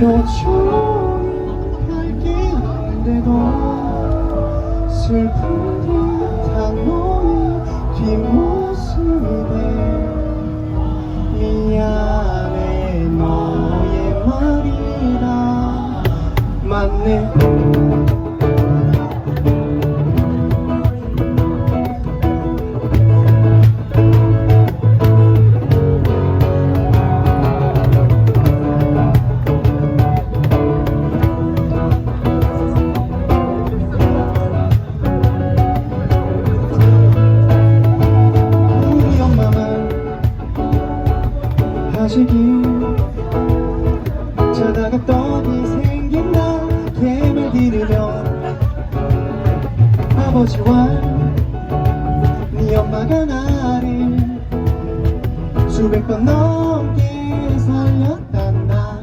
표정이 밝긴데도 슬픈 듯한 너의 뒷모습에 미안해 너의 말이라 맞네. 하시길 자다가 떡이 생긴다 뱀을 들으며 아버지와 네 엄마가 나를 수백 번 넘게 살렸단다.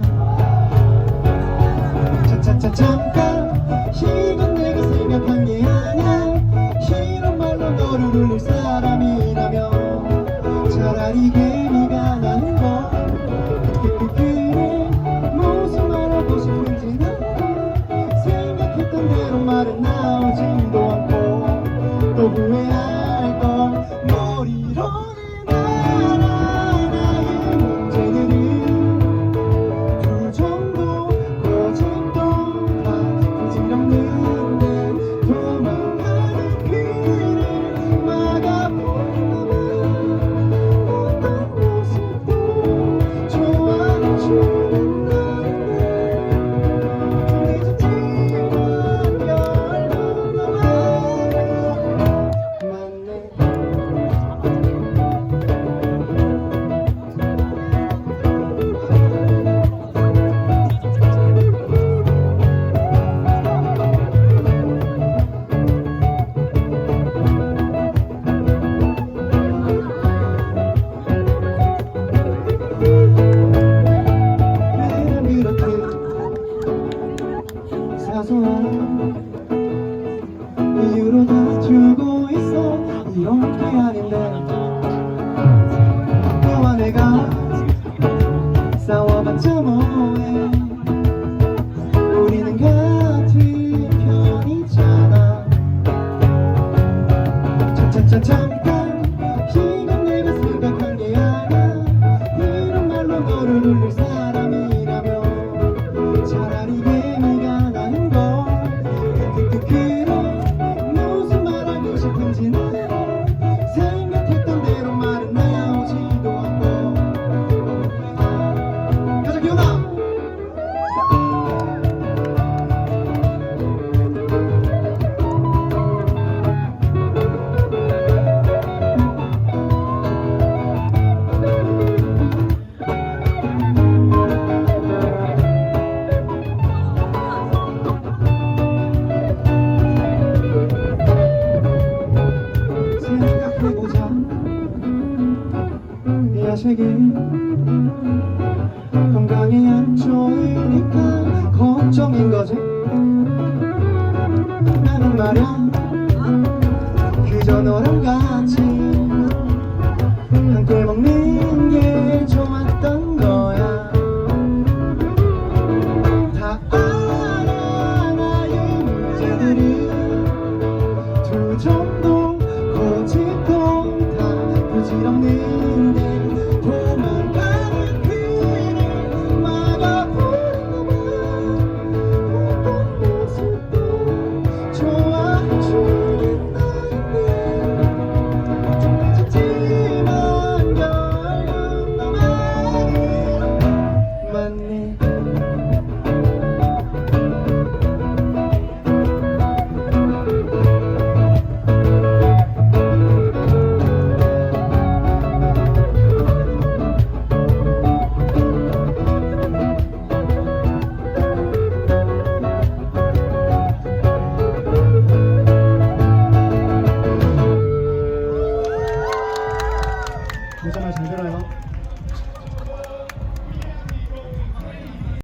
차차차 잠깐 이건 내가 생각한 게 아냐 이런 말로 너를 울릴 사람이라면 차라리 개미가 나는 거 무슨 말하고 싶은지 생각했던 대로 말은 나오지도 않고 또 후회할 걸 머리로는 알아 나의 문제들은 둘 정도 고집도 다 부질없는데 도망가는 그를 막아본다면 어떤 모습도 좋아해주는 사소한 이유로 다투고 있어 이런 게 아닌데 너와 내가 싸워봤자 뭐해 우리는 같은 편이잖아. 차차차 잠깐 이건 내가 생각한 게 아냐 이런 말로 너를 울릴 사람이라면 차라리 개미가 나는 걸 그래 무슨 말하고 싶은지는 생각했던 대로 말은 나오지도 않고 가자 기훈아. 생각해보자 이 야식이 건강에 안 좋으니까 걱정인 거지. 나는 말야 그저 너랑